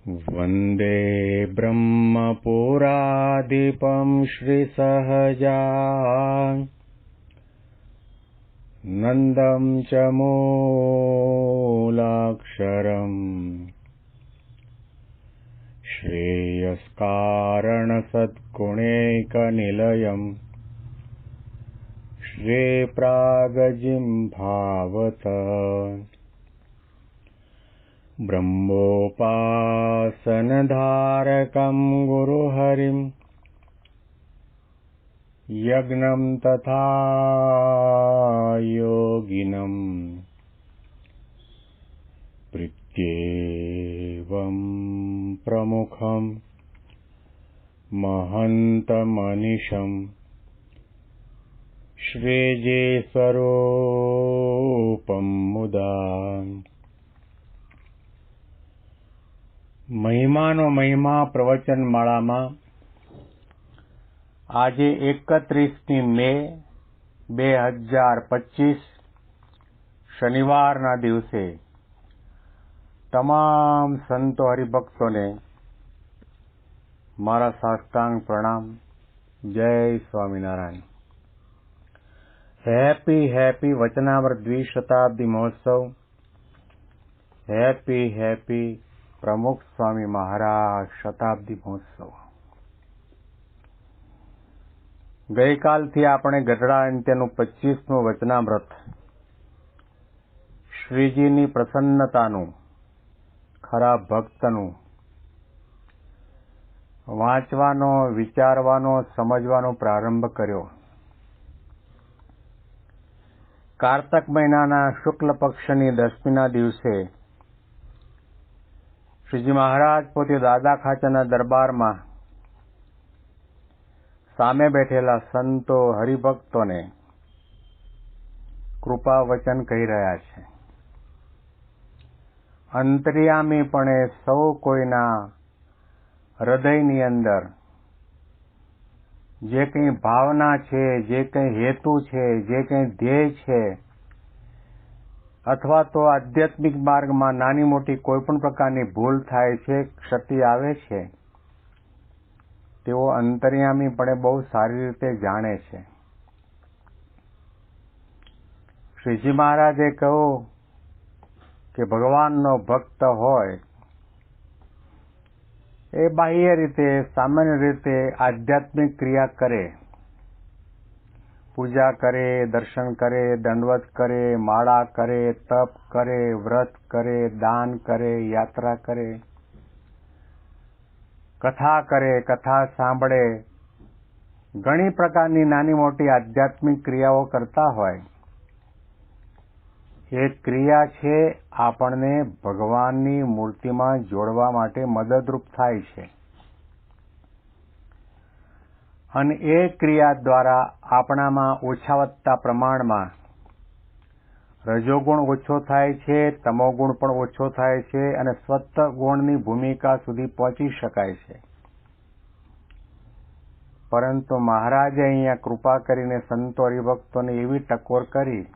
वन्दे ब्रह्मपुराधिपं श्रीसहजानन्दं च मूलाक्षरम् श्रेयस्कारणसद्गुणैकनिलयम् श्रीप्रागजिह्वावत ब्रह्मोपासनधारकं गुरुहरिं यज्ञं तथा योगिनं प्रत्येवं प्रमुखं महन्तमनिशं श्रीजेस्वरूपं मुदा મહિમાનો મહિમા પ્રવચન માળામાં આજે 31 મે 2025 શનિવારના દિવસે તમામ સંતો હરિભક્તોને મારા સાષ્ટાંગ પ્રણામ. જય સ્વામિનારાયણ. હેપી વચનામૃત દ્વિશતાબ્દી મહોત્સવ. હેપી પ્રમુખ સ્વામી મહારાજ શતાબ્દી મહોત્સવ. ગઈકાલથી આપણે ગઢડા અંત્યનું 25મું વચનામૃત શ્રીજીની પ્રસન્નતાનું, ખરા ભક્તનું વાંચવાનો, વિચારવાનો, સમજવાનો પ્રારંભ કર્યો. કારતક મહિનાના શુક્લ પક્ષની 10મીના દિવસે શ્રીજી મહારાજ પોતે દાદા ખાચરના દરબારમાં સામે બેઠેલા સંતો હરિભક્તોને કૃપા વચન કહી રહ્યા છે. અંતર્યામીપણે સૌ કોઈના હૃદયની અંદર જે કંઈ ભાવના છે, જે કંઈ હેતુ છે, જે કંઈ ધ્યેય છે, અથવા તો આધ્યાત્મિક માર્ગમાં નાની મોટી કોઈ પણ પ્રકારની ભૂલ થાય છે, ક્ષતિ આવે છે, તેઓ અંતર્યામીપણે બહુ સારી રીતે જાણે છે. શ્રીજી મહારાજે કહ્યું કે ભગવાનનો ભક્ત હોય એ બાહ્ય રીતે, સામાન્ય રીતે આધ્યાત્મિક ક્રિયા કરે, પૂજા કરે, દર્શન કરે, દંડવત કરે, માળા કરે, તપ કરે, વ્રત કરે, દાન કરે, યાત્રા કરે, કથા કરે, કથા સાંભળે, ઘણી પ્રકારની નાની મોટી આધ્યાત્મિક ક્રિયાઓ કરતા હોય. એ ક્રિયા છે આપણને ભગવાનની મૂર્તિમાં જોડવા માટે મદદરૂપ થાય છે. અને એ ક્રિયા દ્વારા આપણામાં ઓછા વધતા પ્રમાણમાં રજોગુણ ઓછો થાય છે, તમોગુણ પણ ઓછો થાય છે અને સત્વગુણની ભૂમિકા સુધી પહોંચી શકાય છે. પરંતુ મહારાજે અહીંયા કૃપા કરીને સંતો હરિભક્તોને એવી ટકોર કરી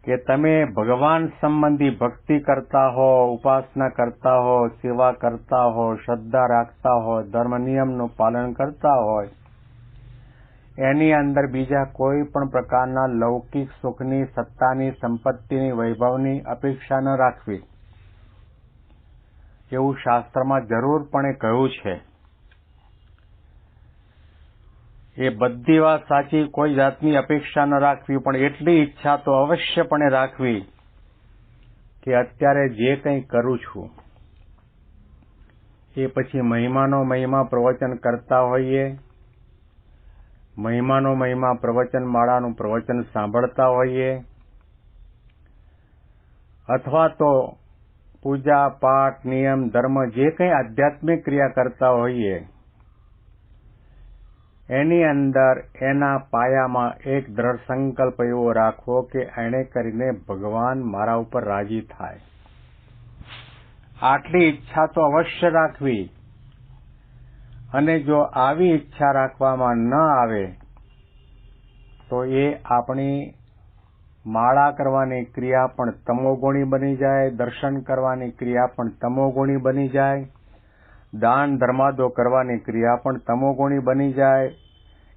કે તમે ભગવાન સંબંધી ભક્તિ કરતા હો, ઉપાસના કરતા હો, સેવા કરતા હો, શ્રદ્ધા રાખતા હો, ધર્મ નિયમનું પાલન કરતા હોય, એની અંદર બીજા કોઈ પણ પ્રકારના લૌકિક સુખની, સત્તાની, સંપત્તિની, વૈભવની અપેક્ષા ન રાખવી, એવું શાસ્ત્રમાં જરૂરપણે કહ્યું છે. એ બધી વાત સાચી, કોઈ જાતની અપેક્ષા ન રાખવી, પણ એટલી ઈચ્છા તો અવશ્યપણે રાખવી કે અત્યારે જે કંઈ કરું છું એ પછી મહિમાનો મહિમા પ્રવચન કરતા હોઈએ, મહિમાનો મહિમા પ્રવચન માળાનું પ્રવચન સાંભળતા હોઈએ, અથવા તો પૂજા પાઠ, નિયમ, ધર્મ જે કંઈ આધ્યાત્મિક ક્રિયા કરતા હોઈએ, એની અંદર એના પાયામાં એક દ્રઢ સંકલ્પ એવો રાખવો કે એને કરીને ભગવાન મારા ઉપર રાજી થાય. આટલી ઈચ્છા તો અવશ્ય રાખવી. અને જો આવી ઈચ્છા રાખવામાં ન આવે તો એ આપણી માળા કરવાની ક્રિયા પણ તમોગુણી બની જાય, દર્શન કરવાની ક્રિયા પણ તમોગુણી બની જાય, દાન ધર્માદો કરવાની ક્રિયા પણ તમોગુણી બની જાય,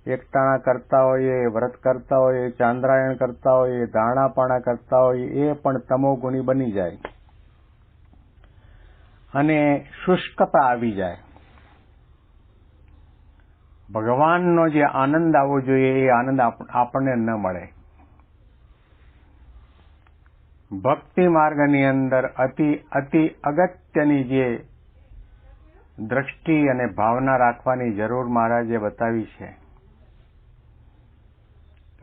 એકટાણા કરતા હોઈએ, વ્રત કરતા હોઈએ, ચાંદ્રાયણ કરતા હોઈએ, ધારણાપાણા કરતા હોઈએ, એ પણ તમોગુણી બની જાય અને શુષ્કતા આવી જાય. ભગવાનનો જે આનંદ આવવો જોઈએ એ આનંદ આપણને ન મળે. ભક્તિ માર્ગની અંદર અતિ અગત્યની જે દ્રષ્ટિ અને ભાવના રાખવાની જરૂર મહારાજે બતાવી છે.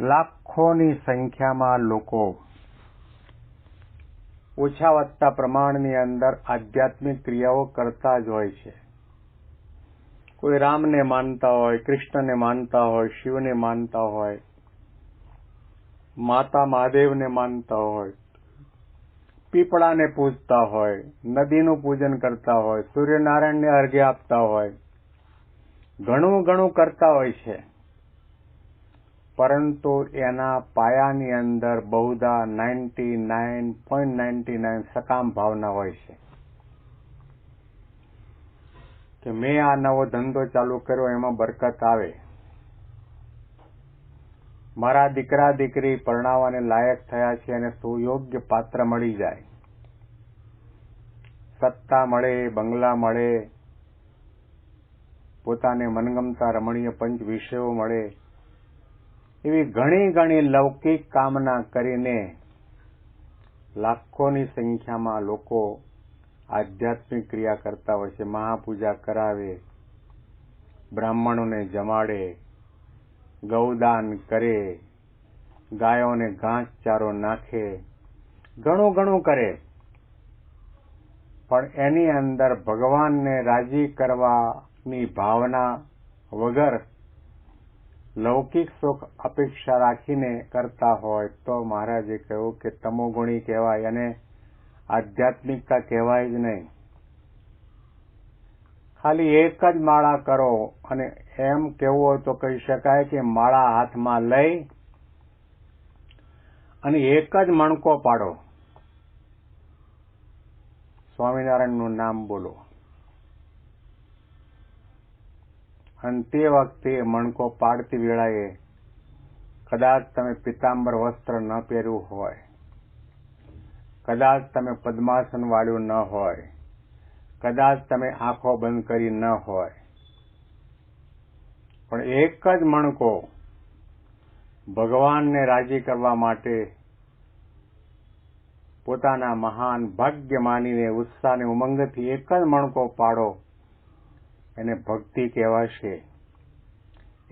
લાખોની સંખ્યામાં લોકો ઓછા વધતા પ્રમાણની અંદર આધ્યાત્મિક ક્રિયાઓ કરતા જ હોય છે. કોઈ રામને માનતા હોય, કૃષ્ણને માનતા હોય, શિવને માનતા હોય, માતા મહાદેવને માનતા હોય, પીપળાને પૂજતા હોય, નદીનું પૂજન કરતા હોય, સૂર્યનારાયણને અર્ઘ્ય આપતા હોય, ઘણું કરતા હોય છે. પરંતુ એના પાયાની અંદર બહુધા 99.99 સકામ ભાવના હોય છે કે મેં આ નવો ધંધો ચાલુ કર્યો, એમાં બરકત આવે, મારા દીકરા દીકરી પરણાવવાને લાયક થયા છે અને સુયોગ્ય પાત્ર મળી જાય, સત્તા મળે, બંગલા મળે, પોતાને મનગમતા રમણીય પંચ વિષયો મળે, એવી ઘણી લૌકિક કામના કરીને લાખોની સંખ્યામાં લોકો આધ્યાત્મિક ક્રિયા કરતા હોય છે. મહાપૂજા કરાવે, બ્રાહ્મણોને જમાડે, ગૌદાન કરે, ગાયોને ઘાસચારો નાખે, ઘણું કરે, પણ એની અંદર ભગવાનને રાજી કરવાની ભાવના વગર લૌકિક સુખ અપેક્ષા રાખીને કરતા હોય તો મહારાજે કહ્યું કે તમોગુણી કહેવાય અને આધ્યાત્મિકતા કહેવાય જ નહીં. ખાલી એક જ માળા કરો અને એમ કહેવું હોય તો કહી શકાય કે માળા હાથમાં લઈ અને એક જ મણકો પાડો, સ્વામિનારાયણનું નામ બોલો, અને તે વખતે મણકો પાડતી વેળાએ કદાચ તમે પિતાંબર વસ્ત્ર ન પહેર્યું હોય, કદાચ તમે પદ્માસન વાળ્યું ન હોય, કદાચ તમે આંખો બંધ કરી ન હોય, પણ એક જ મણકો ભગવાનને રાજી કરવા માટે પોતાના મહાન ભાગ્ય માનીને ઉત્સાહ અને ઉમંગથી એક જ મણકો પાડો, એને ભક્તિ કહેવાશે.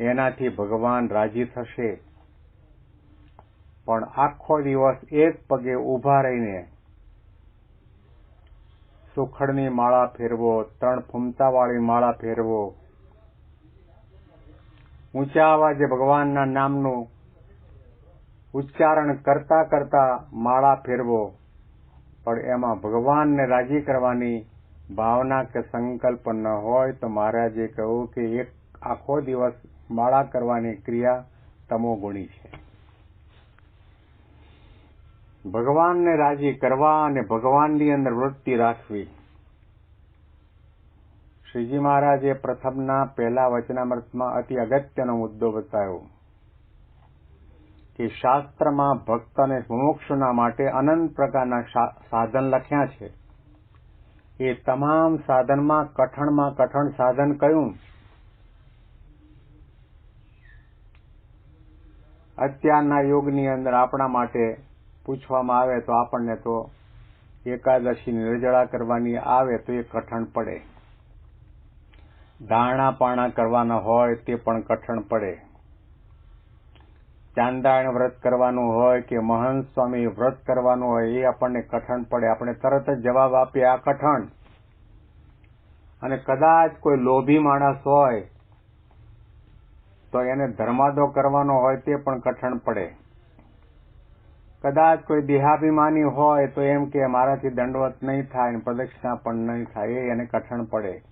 એનાથી ભગવાન રાજી થશે. પણ આખો દિવસ એક પગે ઊભા રહીને સુખડની માળા ફેરવો, 3 ફૂમતાવાળી માળા ફેરવો, ઊંચા અવાજે ભગવાનના નામનું ઉચ્ચારણ કરતા માળા ફેરવો, પણ એમાં ભગવાનને રાજી કરવાની ભાવના કે સંકલ્પ ન હોય તો મહારાજે કહ્યું કે એક આખો દિવસ માળા કરવાની ક્રિયા તમોગુણી છે. ભગવાનને રાજી કરવા અને ભગવાનની અંદર વૃત્તિ રાખવી. શ્રીજી મહારાજે પ્રથમના પહેલા વચનામૃતમાં અતિ અગત્યનો મુદ્દો બતાવ્યો કે શાસ્ત્રમાં ભક્ત અને મુમુક્ષુના માટે અનંત પ્રકારના સાધન લખ્યા છે. એ તમામ સાધનમાં કઠણ સાધન કયું? અત્યારના યુગની અંદર આપણા માટે પૂછવામાં આવે તો આપણને તો એકાદશી નિર્જળા કરવાની આવે તો એ કઠણ પડે, ધારણાપાણા કરવાના હોય તે પણ કઠણ પડે, ચાંદ્રાયણ વ્રત કરવાનું હોય કે મહંત સ્વામી વ્રત કરવાનું હોય એ આપણને કઠણ પડે. આપણે તરત જ જવાબ આપીએ આ કઠણ. અને કદાચ કોઈ લોભી માણસ હોય તો એને ધર્માદો કરવાનો હોય તે પણ કઠણ પડે. કદાચ કોઈ દેહાભિમાની હોય તો એમ કે મારાથી દંડવત નહીં થાય, પ્રદક્ષિણા પણ નહીં થાય, એ એને કઠણ પડે.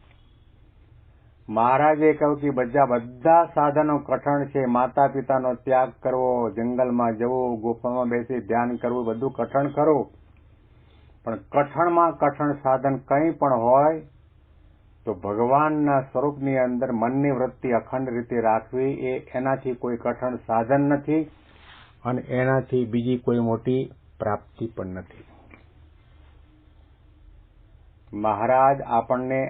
મહારાજે કહ્યું કે બધા સાધનો કઠણ છે. માતા પિતાનો ત્યાગ કરવો, જંગલમાં જવું, ગુફામાં બેસી ધ્યાન કરવું, બધું કઠણ ખરું, પણ કઠણમાં કઠણ સાધન કંઈ પણ હોય તો ભગવાનના સ્વરૂપની અંદર મનની વૃત્તિ અખંડ રીતે રાખવી એ એનાથી કોઈ કઠણ સાધન નથી અને એનાથી બીજી કોઈ મોટી પ્રાપ્તિ પણ નથી. મહારાજ આપણને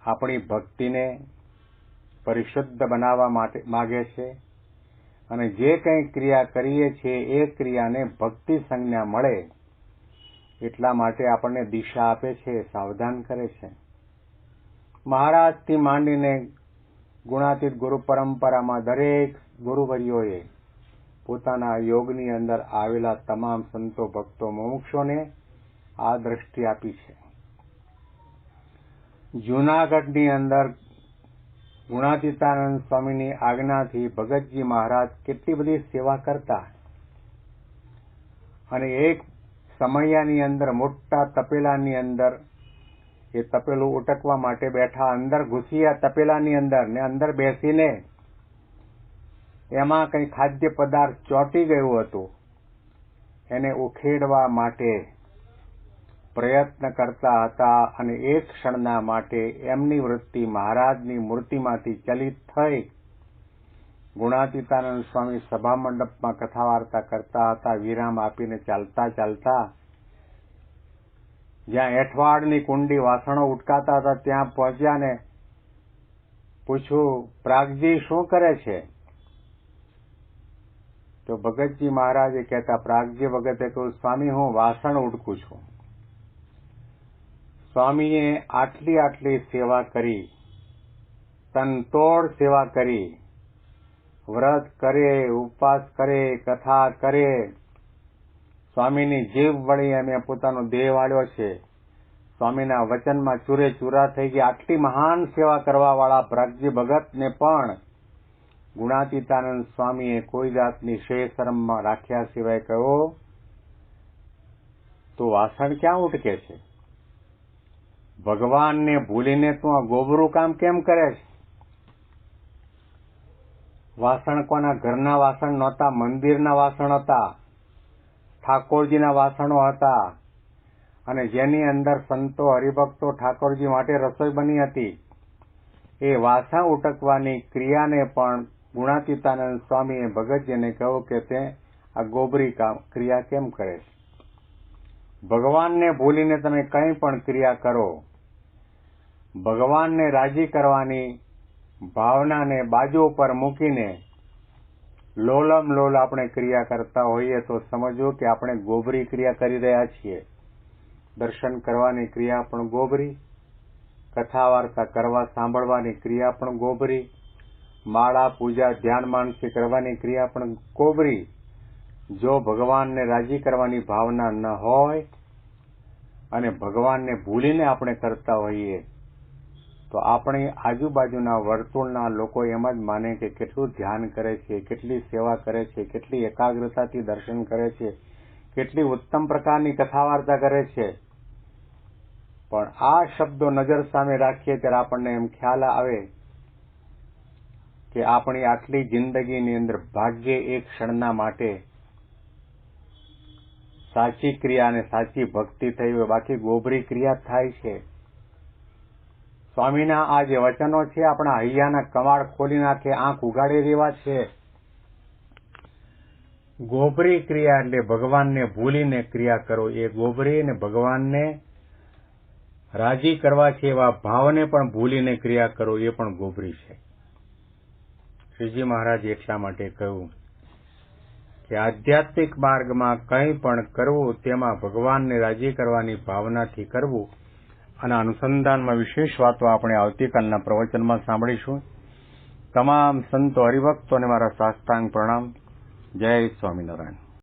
આપણી ભક્તિને પરિશુદ્ધ બનાવવા માટે માગે છે અને જે કંઈ ક્રિયા કરીએ છીએ એ ક્રિયાને ભક્તિ સંજ્ઞા મળે એટલા માટે આપણને દિશા આપે છે, સાવધાન કરે છે. મહારાજથી માંડીને ગુણાતીત ગુરુ પરંપરામાં દરેક ગુરુવર્યોએ પોતાના યોગની અંદર આવેલા તમામ સંતો ભક્તો મુમુક્ષોને આ દ્રષ્ટિ આપી છે. જૂનાગઢની અંદર ગુણાતીતાનંદ સ્વામીની આજ્ઞાથી ભગતજી મહારાજ કેટલી બધી સેવા કરતા અને એક સમયાની અંદર મોટા તપેલાની અંદર એ તપેલું ઉટકવા માટે બેઠા, અંદર ઘૂસ્યા તપેલાની અંદર ને અંદર બેસીને એમાં કંઈ ખાદ્ય પદાર્થ ચોંટી ગયું હતું, એને ઉખેડવા માટે પ્રયત્ન કરતા હતા અને એક ક્ષણના માટે એમની વૃત્તિ મહારાજની મૂર્તિમાંથી ચલિત થઈ. ગુણાતીતાનંદ સ્વામી સભા મંડપમાં કથા વાર્તા કરતા હતા, વિરામ આપીને ચાલતા ચાલતા જ્યાં એઠવાડની કુંડી વાસણો ઉટકાતા હતા ત્યાં પહોંચ્યા ને પૂછ્યું, પ્રાગજી શું કરે છે? તો ભગતજી મહારાજે કહેતા, પ્રાગજી ભગતે કહ્યું, સ્વામી હું વાસણ ઉટકું છું. સ્વામીએ આટલી સેવા કરી, તનતોડ સેવા કરી, વ્રત કરે, ઉપવાસ કરે, કથા કરે, સ્વામીની જીભ વળી એમે પોતાનો દેહ વાળ્યો છે, સ્વામીના વચનમાં ચૂરે ચૂરા થઈ ગયા. આટલી મહાન સેવા કરવાવાળા પ્રાગજી ભગતને પણ ગુણાતીતાનંદ સ્વામીએ કોઈ જાતની શેષરમમાં રાખ્યા સિવાય કહ્યું, તો વાસણ ક્યાં ઉટકે છે? ભગવાનને ભૂલીને તું આ ગોબરું કામ કેમ કરે છે? વાસણ કોના ઘરના વાસણ નહોતા, મંદિરના વાસણ હતા, ઠાકોરજીના વાસણો હતા અને જેની અંદર સંતો હરિભક્તો ઠાકોરજી માટે રસોઈ બની હતી. એ વાસણ ઉટકવાની ક્રિયાને પણ ગુણાતીતાનંદ સ્વામીએ ભગતજીને કહ્યું કે તે આ ગોબરી ક્રિયા કેમ કરે છે? ભગવાનને ભૂલીને તમે કંઈ પણ ક્રિયા કરો, ભગવાનને રાજી કરવાની ભાવનાને બાજુ ઉપર મૂકીને લોલમ લોલ આપણે ક્રિયા કરતા હોઈએ તો સમજવું કે આપણે ગોબરી ક્રિયા કરી રહ્યા છીએ. દર્શન કરવાની ક્રિયા પણ ગોબરી, કથા વાર્તા કરવા સાંભળવાની ક્રિયા પણ ગોબરી, માળા પૂજા ધ્યાન માનસી કરવાની ક્રિયા પણ ગોબરી. જો ભગવાનને રાજી કરવાની ભાવના ન હોય અને ભગવાનને ભૂલીને આપણે કરતા હોઈએ તો આપણી આજુબાજુના વર્તુળના લોકો એમ જ માને કે કેટલું ધ્યાન કરે છે, કેટલી સેવા કરે છે, કેટલી એકાગ્રતાથી દર્શન કરે છે, કેટલી ઉત્તમ પ્રકારની કથા વાર્તા કરે છે. પણ આ શબ્દો નજર સામે રાખીએ ત્યારે આપણને એમ ખ્યાલ આવે કે આપણી આટલી જિંદગીની અંદર ભાગ્યે એક ક્ષણના માટે સાચી ક્રિયા અને સાચી ભક્તિ થઈ હોય, બાકી ગોબરી ક્રિયા થાય છે. સ્વામીના આ જે વચનો છે આપણા હૈયાના કમાડ ખોલી નાખે, આંખ ઉગાડી દેવા છે. ગોબરી ક્રિયા એટલે ભગવાનને ભૂલીને ક્રિયા કરો, એ ગોબરી અને ભગવાનને રાજી કરવા છે એવા ભાવને પણ ભૂલીને ક્રિયા કરો, એ પણ ગોબરી છે. શ્રીજી મહારાજે એટલા માટે કહ્યું કે આધ્યાત્મિક માર્ગમાં કંઈ પણ કરવું તેમાં ભગવાનને રાજી કરવાની ભાવનાથી કરવું. અને અનુસંધાનમાં વિશેષ વાતો આપણે આવતીકાલના પ્રવચનમાં સાંભળીશું. તમામ સંતો હરિભક્તોને મારા સાષ્ટાંગ પ્રણામ. જય સ્વામિનારાયણ.